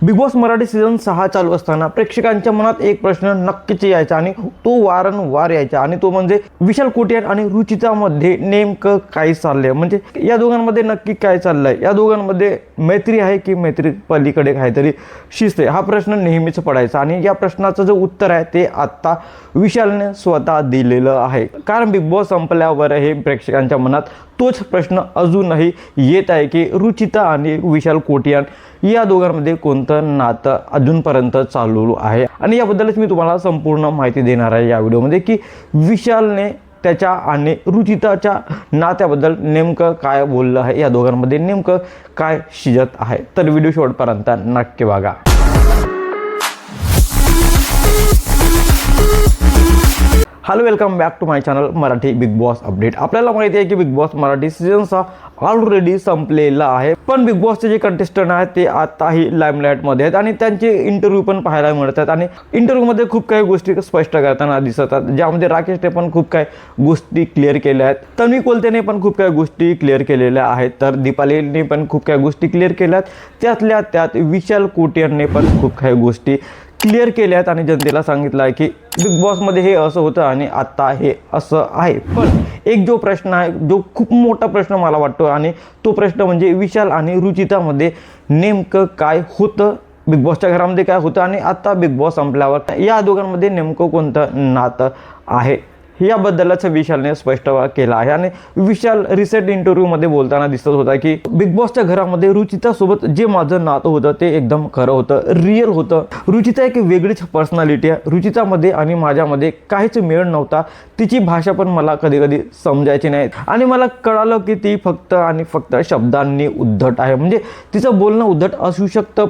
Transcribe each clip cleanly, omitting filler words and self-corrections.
Big Boss Marathi season 6 चालू असताना प्रेक्षकांच्या मनात एक प्रश्न नक्कीच यायचा आणि तो वारंवार यायचा आणि तो म्हणजे विशाल कोटियान आणि रुचितामध्ये नेमकं काय चाललंय, म्हणजे या दोघांमध्ये नक्की काय चाललंय, या दोघांमध्ये मैत्री आहे की मैत्री पलीकडे काहीतरी शिस्त आहे, हा प्रश्न नेहमीच पडायचा. आणि या प्रश्नाचं जे उत्तर आहे ते आता विशालने स्वतः दिलेलं आहे. कारण बिग बॉस संपल्यावर हे प्रेक्षकांच्या मनात तोच प्रश्न अजूनही येत आहे की रुचिता आणि विशाल कोटियान या दोघांमध्ये कोणतं नातं अजूनपर्यंत चालू आहे. आणि याबद्दलच मी तुम्हाला संपूर्ण माहिती देणार आहे या व्हिडिओमध्ये की विशालने त्याच्या आणि रुचिताच्या नात्याबद्दल नेमकं काय बोललं आहे, या दोघांमध्ये नेमकं काय शिजत आहे. तर व्हिडिओ शेवटपर्यंत नक्की बघा. Hello, welcome back to my channel Marathi Bigg Boss update. आपल्याला माहिती आहे की Bigg Boss Marathi season 6 already संपलेला आहे, पण बिग बॉसचे जे कंटेस्टंट आहेत ते आताही लाईमलाईटमध्ये आहेत आणि त्यांचे इंटरव्ह्यू पण पाहायला मिळतात. आणि इंटरव्ह्यूमध्ये खूप काही गोष्टी स्पष्ट करताना दिसतात, ज्यामध्ये राकेशने पण खूप काही गोष्टी क्लिअर केल्या आहेत, तन्वी कोलतेने पण खूप काही गोष्टी क्लिअर केलेल्या आहेत, तर दीपालीने पण खूप काही गोष्टी क्लिअर केल्यात. त्यातल्या त्यात विशाल कोटियानने पण खूप काही गोष्टी क्लिअर केल्या आहेत आणि जनतेला सांगितलं आहे की बिग बॉसमध्ये हे असं होतं आणि आत्ता हे असं आहे. पण एक जो प्रश्न आहे, जो खूप मोठा प्रश्न मला वाटतो, आणि तो प्रश्न म्हणजे विशाल आणि रुचितामध्ये नेमकं काय होतं, बिग बॉसच्या घरामध्ये काय होतं आणि आता बिग बॉस संपल्यावर या दोघांमध्ये नेमकं कोणतं नातं आहे, याबद्दलच विशालने स्पष्ट केलं आहे. आणि विशाल रिसेंट इंटरव्ह्यूमध्ये बोलताना दिसत होता की बिग बॉसच्या घरामध्ये रुचितासोबत जे माझं नातं होतं ते एकदम खरं होतं, रिअल होतं. रुचिता एक वेगळीच पर्सनॅलिटी आहे, रुचितामध्ये आणि माझ्यामध्ये काहीच मेळ नव्हता. तिची भाषा पण मला कधी कधी समजायची नाही आणि मला कळालं की ती फक्त आणि फक्त शब्दांनी उद्धट आहे. म्हणजे तिचं बोलणं उद्धट असू शकतं,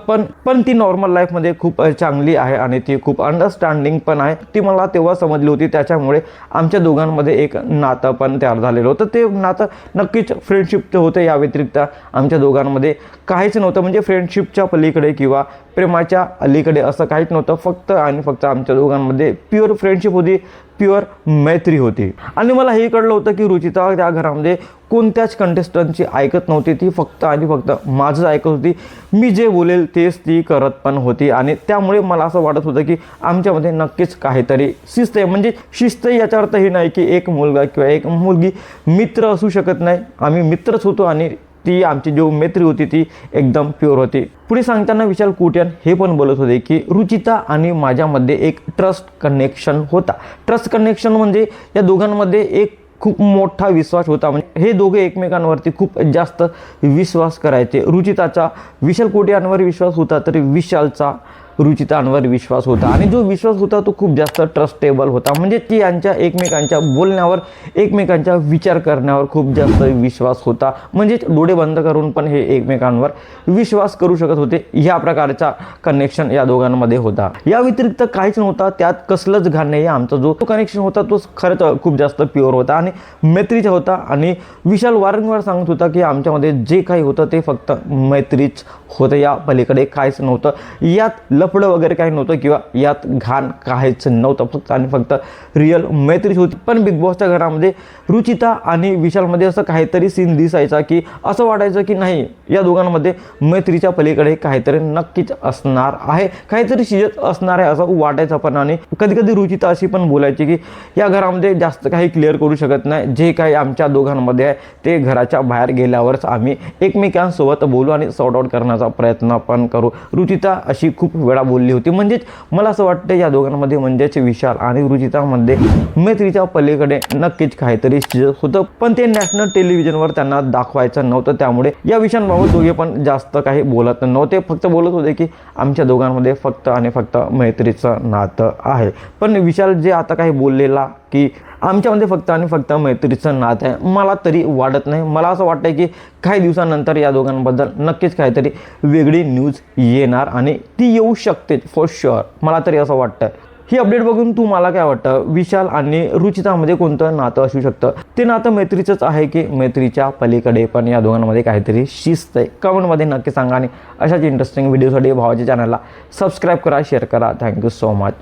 पण ती नॉर्मल लाईफमध्ये खूप चांगली आहे आणि ती खूप अंडरस्टँडिंग पण आहे. ती मला तेव्हा समजली होती, त्याच्यामुळे आमच्या दोघांमध्ये एक नातं पण तयार झालेलं होतं. ते नातं नक्कीच फ्रेंडशिपचं होतं, या व्यतिरिक्त आमच्या दोघांमध्ये काहीच नव्हतं. म्हणजे फ्रेंडशिपच्या पलीकडे किंवा प्रेमाच्या अलीकडे असं काहीच नव्हतं. फक्त आणि फक्त आमच्या दोघांमध्ये प्युअर फ्रेंडशिप होती, प्युअर मैत्री होती. आणि मला हे कळलं होतं की रुचिता त्या घरामध्ये कोणत्याच कंटेस्टंटची ऐकत नव्हती, ती फक्त आणि फक्त माझंच ऐकत होती. मी जे बोलेल तेच ती करत पण होती आणि त्यामुळे मला असं वाटत होतं की आमच्यामध्ये नक्कीच काहीतरी शिस्त आहे. म्हणजे शिस्त याचा अर्थ हे नाही की एक मुलगा किंवा एक मुलगी मित्र असू शकत नाही, आम्ही मित्रच होतो आणि ती आमची जो मैत्री होती ती एकदम प्युअर होती. पुढे सांगताना विशाल कोटियान हे पण बोलत होते की रुचिता आणि माझ्यामध्ये एक ट्रस्ट कनेक्शन होता. ट्रस्ट कनेक्शन म्हणजे या दोघांमध्ये एक खूप मोठा विश्वास होता. म्हणजे हे दोघे एकमेकांवरती खूप जास्त विश्वास करायचे. रुचिताचा विशाल कोटियानवर विश्वास होता, तर विशालचा रुचितांवर विश्वास होता आणि जो विश्वास होता तो खूप जास्त ट्रस्टेबल होता. म्हणजे ती यांच्या एकमेकांच्या बोलण्यावर, एकमेकांच्या विचार करण्यावर खूप जास्त विश्वास होता. म्हणजे डोळे बंद करून पण हे एकमेकांवर विश्वास करू शकत होते. ह्या प्रकारचा कनेक्शन या दोघांमध्ये होता. या व्यतिरिक्त काहीच नव्हता, त्यात कसलंच घाण नाही. आमचा जो कनेक्शन होता तो खरंच खूप जास्त प्युअर होता आणि मैत्रीचा होता. आणि विशाल वारंवार सांगत होता की आमच्यामध्ये जे काही होतं ते फक्त मैत्रीच होतं, या पलीकडे काहीच नव्हतं. यात लफडं वगैरे काही नव्हतं किंवा यात घाण काहीच नव्हतं, फक्त आणि फक्त रिअल मैत्रीच होती. पण बिग बॉसच्या घरामध्ये रुचिता आणि विशालमध्ये असं काहीतरी सीन दिसायचा की असं वाटायचं की नाही, या दोघांमध्ये मैत्रीच्या पलीकडे काहीतरी नक्कीच असणार आहे, काहीतरी शिजत असणार आहे असं वाटायचं. पण आणि कधी कधी रुचिता अशी पण बोलायची की या घरामध्ये जास्त काही क्लिअर करू शकत नाही, जे काही आमच्या दोघांमध्ये आहे ते घराच्या बाहेर गेल्यावरच आम्ही एकमेकांसोबत बोलू आणि सॉर्ट आउट करण्याचा प्रयत्न पण करू. रुचिता अशी खूप वेळा बोलली होती. म्हणजेच मला असं वाटतं या दोघांमध्ये म्हणजेच विशाल आणि रुचितामध्ये मैत्रीच्या पलीकडे नक्कीच काहीतरी होतं, पण ते नॅशनल टेलिव्हिजनवर त्यांना दाखवायचं नव्हतं. त्यामुळे या विषयांबाबत दोघे पण जास्त काही बोलत नव्हते, फक्त बोलत होते की आमच्या दोघांमध्ये फक्त आणि फक्त मैत्रीचं नातं आहे. पण विशाल जे आता काही बोललेला की आमच्यामध्ये फक्त आणि फक्त मैत्रीचं नातं आहे, मला तरी वाटत नाही. मला असं वाटतं की काही दिवसांनंतर या दोघांबद्दल नक्कीच काहीतरी वेगळी न्यूज येणार आणि ती येऊ शकते फॉर शुअर, मला तरी असं वाटतं. ही अपडेट बघून तुम्हाला काय वाटतं, विशाल आणि रुचितामध्ये कोणतं नातं असू शकतं? ते नातं मैत्रीचंच आहे की मैत्रीच्या पलीकडे पण या दोघांमध्ये काहीतरी शिस्त आहे? कमेंटमध्ये नक्की सांगा आणि अशाच इंटरेस्टिंग व्हिडिओसाठी भावाच्या चॅनलला सबस्क्राईब करा, शेअर करा. Thank you so much.